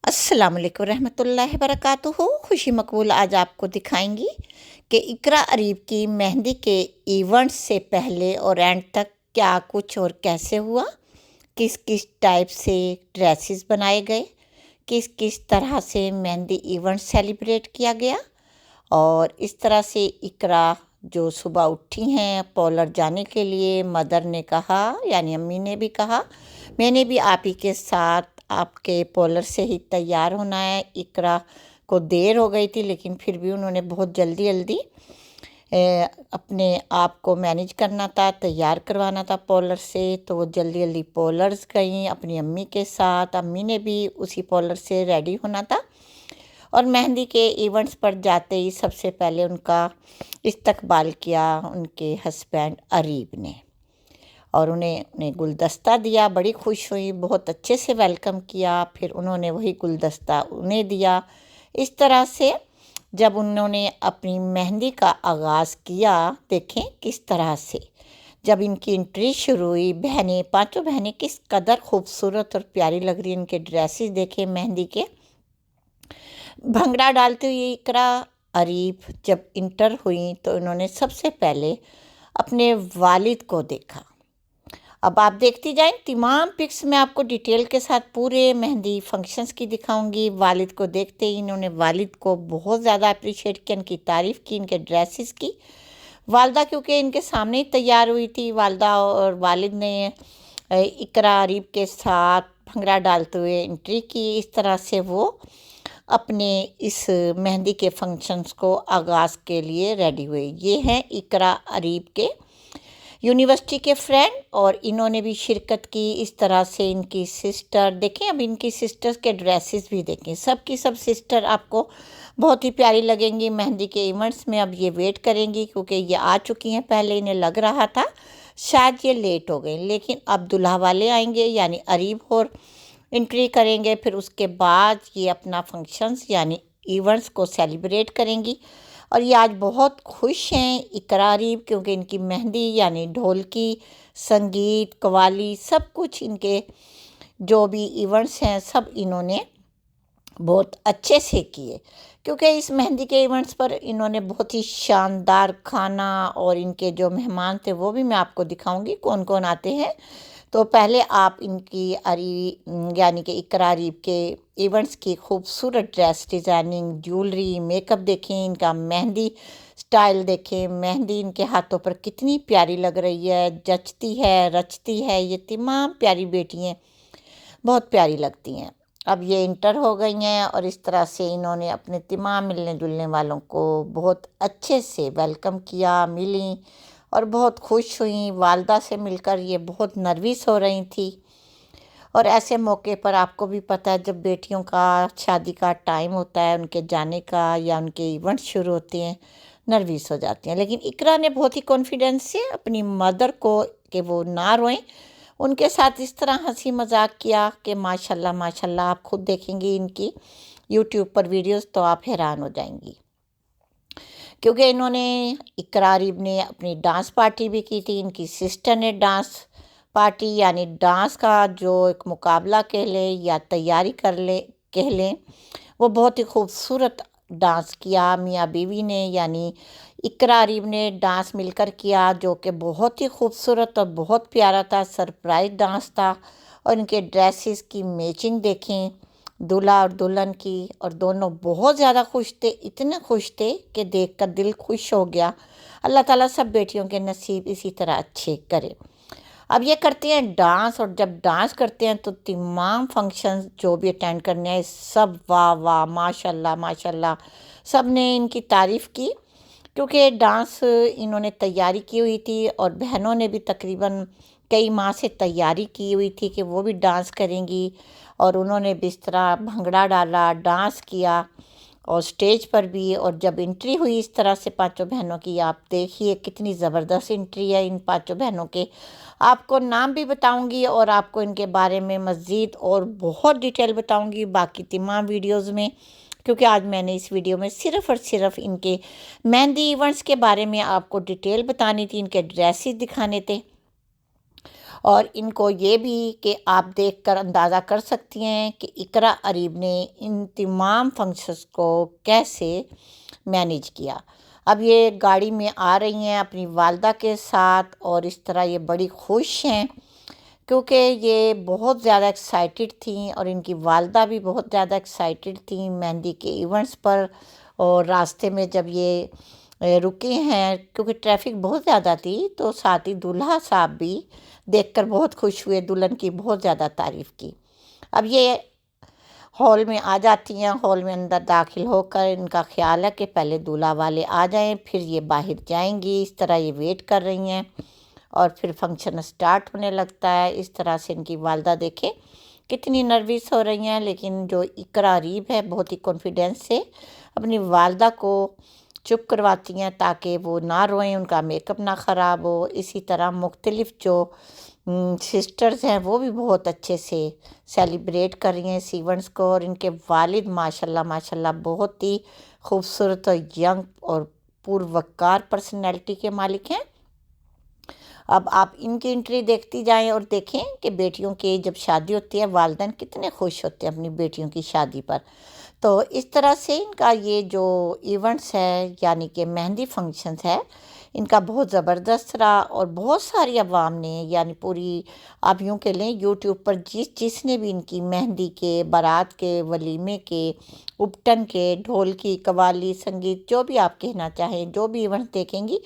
अस्सलाम वालेकुम रहमतुल्लाहि बरकातुहू। खुशी मकबूल आज आपको दिखाएंगी कि इकरा अरीब की मेहंदी के इवेंट से पहले और एंड तक क्या कुछ और कैसे हुआ, किस किस टाइप से ड्रेसेस बनाए गए, किस किस तरह से मेहंदी इवेंट सेलिब्रेट किया गया। और इस तरह से इकरा जो सुबह उठी हैं पॉलर जाने के लिए, मदर ने कहा यानी अम्मी ने भी कहा मैंने भी आप ही के साथ आपके पॉलर से ही तैयार होना है। इकरा को देर हो गई थी लेकिन फिर भी उन्होंने बहुत जल्दी जल्दी अपने आप को मैनेज करना था, तैयार करवाना था पॉलर से, तो वो जल्दी जल्दी पॉलर्स गई अपनी अम्मी के साथ। अम्मी ने भी उसी पॉलर से रेडी होना था और मेहंदी के इवेंट्स पर जाते ही सबसे पहले उनका इस्तकबाल किया उनके हस्बैंड अरीब ने और उन्हें गुलदस्ता दिया। बड़ी खुश हुई, बहुत अच्छे से वेलकम किया। फिर उन्होंने वही गुलदस्ता उन्हें दिया। इस तरह से जब उन्होंने अपनी मेहंदी का आगाज़ किया, देखें किस तरह से जब इनकी एंट्री शुरू हुई, बहनें पांचों बहनें किस कदर खूबसूरत और प्यारी लग रही, इनके ड्रेसेस देखें मेहंदी के। भंगड़ा डालते हुए इकरा अरीब जब इंटर हुई तो उन्होंने सबसे पहले अपने वालिद को देखा। अब आप देखती जाएं, तमाम पिक्स मैं आपको डिटेल के साथ पूरे मेहंदी फंक्शंस की दिखाऊंगी। वालिद को देखते ही इन्होंने वालिद को बहुत ज़्यादा अप्रिशिएट किया, इनकी तारीफ़ की, इनके ड्रेसेस की। वालदा क्योंकि इनके सामने ही तैयार हुई थी, वालदा और वालिद ने इकरा अरीब के साथ भंगड़ा डालते हुए एंट्री की। इस तरह से वो अपने इस मेहंदी के फंक्शंस को आगाज़ के लिए रेडी हुए। ये हैं इकरा अरीब के यूनिवर्सिटी के फ्रेंड और इन्होंने भी शिरकत की। इस तरह से इनकी सिस्टर देखें, अब इनकी सिस्टर्स के ड्रेसेस भी देखें, सब की सब सिस्टर आपको बहुत ही प्यारी लगेंगी मेहंदी के इवेंट्स में। अब ये वेट करेंगी क्योंकि ये आ चुकी हैं, पहले इन्हें लग रहा था शायद ये लेट हो गई, लेकिन अब दुल्हा वाले आएंगे यानी अरीब और एंट्री करेंगे। फिर उसके बाद ये अपना फंक्शंस यानी इवेंट्स को सेलिब्रेट करेंगी। और ये आज बहुत खुश हैं इकरा अरीब क्योंकि इनकी मेहंदी यानी ढोलकी, संगीत, कव्वाली सब कुछ इनके जो भी इवेंट्स हैं सब इन्होंने बहुत अच्छे से किए। क्योंकि इस मेहंदी के इवेंट्स पर इन्होंने बहुत ही शानदार खाना और इनके जो मेहमान थे वो भी मैं आपको दिखाऊंगी कौन कौन आते हैं। तो पहले आप इनकी यानी कि इकरा अरीब के इवेंट्स की खूबसूरत ड्रेस डिज़ाइनिंग, ज्वेलरी, मेकअप देखें, इनका मेहंदी स्टाइल देखें। मेहंदी इनके हाथों पर कितनी प्यारी लग रही है, जचती है, रचती है। ये तमाम प्यारी बेटियाँ बहुत प्यारी लगती हैं। अब ये इंटर हो गई हैं और इस तरह से इन्होंने अपने तमाम मिलने जुलने वालों को बहुत अच्छे से वेलकम किया, मिली और बहुत खुश हुई। वालदा से मिलकर ये बहुत नर्वस हो रही थी और ऐसे मौके पर आपको भी पता है जब बेटियों का शादी का टाइम होता है, उनके जाने का या उनके इवेंट शुरू होते हैं, नर्वस हो जाती हैं। लेकिन इकरा ने बहुत ही कॉन्फिडेंस से अपनी मदर को कि वो ना रोएं, उनके साथ इस तरह हंसी मजाक किया कि माशाल्लाह माशाल्लाह। आप खुद देखेंगी इनकी यूट्यूब पर वीडियोस तो आप हैरान हो जाएंगी क्योंकि इन्होंने इकरा अरीब ने अपनी डांस पार्टी भी की थी। इनकी सिस्टर ने डांस पार्टी यानी डांस का जो एक मुकाबला कह लें या तैयारी कर ले कह लें, वो बहुत ही खूबसूरत डांस किया। मियाँ बीवी ने यानी इकरा अरीब ने डांस मिलकर किया जो कि बहुत ही खूबसूरत और बहुत प्यारा था, सरप्राइज डांस था। और इनके ड्रेसेस की मैचिंग देखें दूल्हा और दुल्हन की, और दोनों बहुत ज़्यादा खुश थे, इतने खुश थे कि देखकर दिल खुश हो गया। अल्लाह ताला सब बेटियों के नसीब इसी तरह अच्छे करे। अब ये करते हैं डांस और जब डांस करते हैं तो तमाम फंक्शंस जो भी अटेंड करने हैं सब वाह वाह माशाल्लाह माशाल्लाह सब ने इनकी तारीफ़ की क्योंकि डांस इन्होंने तैयारी की हुई थी और बहनों ने भी तकरीबन कई माह से तैयारी की हुई थी कि वो भी डांस करेंगी। और उन्होंने भी इस तरह भंगड़ा डाला, डांस किया और स्टेज पर भी। और जब एंट्री हुई इस तरह से पांचों बहनों की, आप देखिए कितनी ज़बरदस्त एंट्री है इन पांचों बहनों के। आपको नाम भी बताऊंगी और आपको इनके बारे में मज़ीद और बहुत डिटेल बताऊंगी बाकी तमाम वीडियोस में, क्योंकि आज मैंने इस वीडियो में सिर्फ़ और सिर्फ इनके मेहंदी इवेंट्स के बारे में आपको डिटेल बतानी थी, इनके ड्रेसेस दिखाने थे। और इनको ये भी कि आप देखकर अंदाज़ा कर सकती हैं कि इकरा अरीब ने इन तमाम फंक्शंस को कैसे मैनेज किया। अब ये गाड़ी में आ रही हैं अपनी वालदा के साथ और इस तरह ये बड़ी खुश हैं क्योंकि ये बहुत ज़्यादा एक्साइटेड थी और इनकी वालदा भी बहुत ज़्यादा एक्साइटेड थी मेहंदी के इवेंट्स पर। और रास्ते में जब ये रुके हैं क्योंकि ट्रैफिक बहुत ज़्यादा थी, तो साथ ही दूल्हा साहब भी देखकर बहुत खुश हुए, दुल्हन की बहुत ज़्यादा तारीफ़ की। अब ये हॉल में आ जाती हैं। हॉल में अंदर दाखिल होकर इनका ख्याल है कि पहले दूल्हा वाले आ जाएं, फिर ये बाहर जाएंगी। इस तरह ये वेट कर रही हैं और फिर फंक्शन स्टार्ट होने लगता है। इस तरह से इनकी वालदा देखें कितनी नर्वस हो रही हैं, लेकिन जो इकरा अरीब है बहुत ही कॉन्फिडेंस से अपनी वालदा को चुप करवाती हैं ताकि वो ना रोएं, उनका मेकअप ना ख़राब हो। इसी तरह मुख्तलिफ़ जो सिस्टर्स हैं वो भी बहुत अच्छे से सेलिब्रेट कर रही हैं इस इवेंट्स को। और इनके वालिद माशाल्लाह माशाल्लाह बहुत ही खूबसूरत और यंग और पुरवकार पर्सनैलिटी के मालिक हैं। अब आप इनकी एंट्री देखती जाएं और देखें कि बेटियों की जब शादी होती है वालिदैन कितने खुश होते हैं अपनी बेटियों की शादी पर। तो इस तरह से इनका ये जो इवेंट्स है यानी कि मेहंदी फंक्शंस है, इनका बहुत ज़बरदस्त रहा। और बहुत सारी अवाम ने यानी पूरी आप यूँ कह लें यूट्यूब पर जिसने भी इनकी मेहंदी के, बारात के, वलीमे के, उपटन के, ढोल की, कव्वाली, संगीत, जो भी आप कहना चाहें, जो भी इवेंट देखेंगी,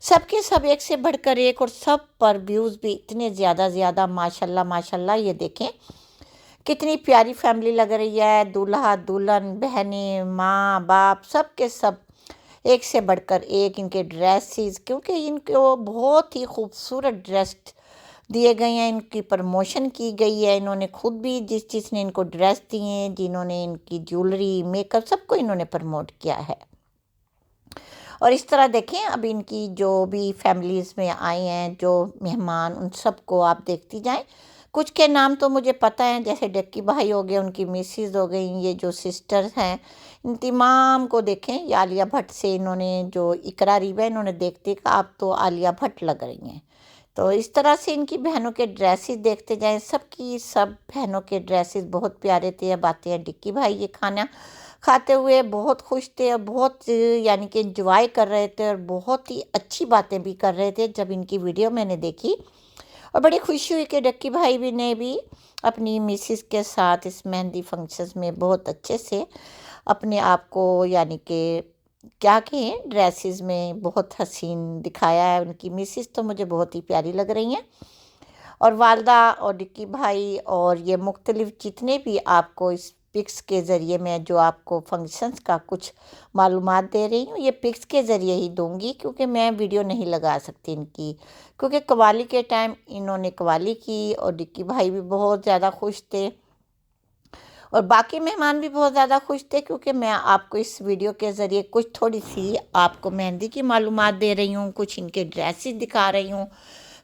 सबके सब एक से बढ़कर एक और सब पर व्यूज़ भी इतने ज़्यादा माशाल्लाह माशाल्लाह। ये देखें कितनी प्यारी फैमिली लग रही है, दूल्हा दुल्हन, बहनें, माँ बाप, सब के सब एक से बढ़कर एक। इनके ड्रेसेस क्योंकि इनको बहुत ही खूबसूरत ड्रेस दिए गए हैं, इनकी प्रमोशन की गई है। इन्होंने खुद भी जिसने इनको ड्रेस दिए हैं, जिन्होंने इनकी ज्वेलरी, मेकअप, सबको इन्होंने प्रमोट किया है। और इस तरह देखें अब इनकी जो भी फैमिलीज़ में आए हैं जो मेहमान, उन सबको आप देखती जाएं। कुछ के नाम तो मुझे पता है, जैसे डक्की भाई हो गए, उनकी मिसेस हो गई, ये जो सिस्टर्स हैं इन तमाम को देखें। ये आलिया भट्ट से इन्होंने जो इकरा अरीब है, इन्होंने देखते कि आप तो आलिया भट्ट लग रही हैं। तो इस तरह से इनकी बहनों के ड्रेसेस देखते जाएं। सबकी सब बहनों के ड्रेसेस बहुत प्यारे थे। अब आते हैं डिक्की भाई, ये खाना खाते हुए बहुत खुश थे और बहुत यानी कि एंजॉय कर रहे थे और बहुत ही अच्छी बातें भी कर रहे थे। जब इनकी वीडियो मैंने देखी और बड़ी खुशी हुई कि डक्की भाई भी ने भी अपनी मिसिस के साथ इस मेहंदी फंक्शंस में बहुत अच्छे से अपने आप को यानी कि क्या कहें ड्रेसेस में बहुत हसीन दिखाया है। उनकी मिसिस तो मुझे बहुत ही प्यारी लग रही हैं। और वालदा और डिक्की भाई और ये मुख्तलिफ जितने भी आपको इस पिक्स के ज़रिए मैं जो आपको फंक्शंस का कुछ मालूमात दे रही हूँ, ये पिक्स के ज़रिए ही दूंगी क्योंकि मैं वीडियो नहीं लगा सकती इनकी, क्योंकि कव्वाली के टाइम इन्होंने कव्वाली की और डिक्की भाई भी बहुत ज़्यादा खुश थे और बाकी मेहमान भी बहुत ज़्यादा खुश थे। क्योंकि मैं आपको इस वीडियो के ज़रिए कुछ थोड़ी सी आपको मेहंदी की मालूमात दे रही हूँ, कुछ इनके ड्रेसेस दिखा रही हूँ,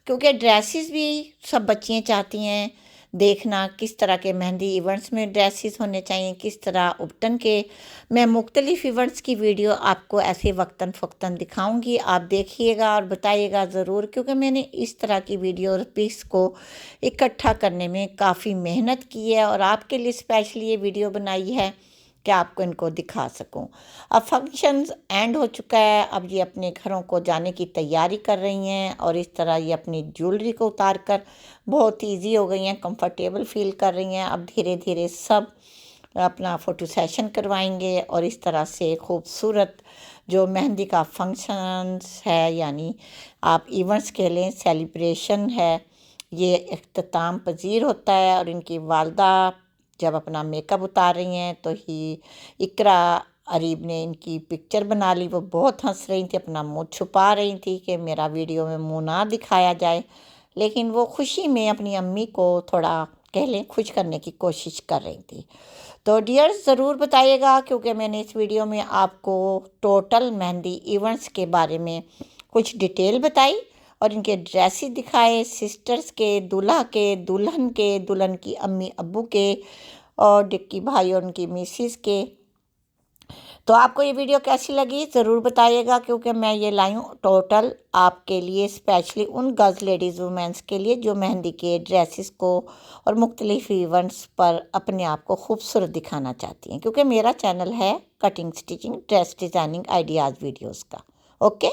क्योंकि ड्रेसेस भी सब बच्चियाँ चाहती हैं देखना किस तरह के मेहंदी इवेंट्स में ड्रेसेस होने चाहिए, किस तरह उपटन के। मैं मुख्तलिफ इवेंट्स की वीडियो आपको ऐसे वक्तन फ़क्तन दिखाऊंगी, आप देखिएगा और बताइएगा ज़रूर, क्योंकि मैंने इस तरह की वीडियो और पिक्स को इकट्ठा करने में काफ़ी मेहनत की है और आपके लिए स्पेशली ये वीडियो बनाई है कि आपको इनको दिखा सकूं। अब फंक्शंस एंड हो चुका है, अब ये अपने घरों को जाने की तैयारी कर रही हैं और इस तरह ये अपनी ज्वेलरी को उतार कर बहुत ईजी हो गई हैं, कंफर्टेबल फील कर रही हैं। अब धीरे धीरे सब अपना फ़ोटो सेशन करवाएंगे और इस तरह से खूबसूरत जो मेहंदी का फंक्शंस है यानी आप इवेंट्स कह लें, सेलिब्रेशन है, ये इख्तिताम पजीर होता है। और इनकी वालदा जब अपना मेकअप उतार रही हैं तो ही इकरा अरीब ने इनकी पिक्चर बना ली। वो बहुत हंस रही थी, अपना मुंह छुपा रही थी कि मेरा वीडियो में मुंह ना दिखाया जाए, लेकिन वो खुशी में अपनी अम्मी को थोड़ा कह लें खुश करने की कोशिश कर रही थी। तो डियर्स ज़रूर बताइएगा, क्योंकि मैंने इस वीडियो में आपको टोटल मेहंदी इवेंट्स के बारे में कुछ डिटेल बताई और इनके ड्रेसेस दिखाए, सिस्टर्स के, दूल्हा के, दुल्हन के, दुल्हन की अम्मी अब्बू के और डिक्की भाई और उनकी मिसिस के। तो आपको ये वीडियो कैसी लगी ज़रूर बताइएगा, क्योंकि मैं ये लाई हूँ टोटल आपके लिए, स्पेशली उन गर्ल्स, लेडीज़, वुमेंस के लिए जो मेहंदी के ड्रेसेस को और मुख्तलिफ इवेंट्स पर अपने आप को खूबसूरत दिखाना चाहती हैं, क्योंकि मेरा चैनल है cutting, stitching, dress designing ideas videos का। ओके।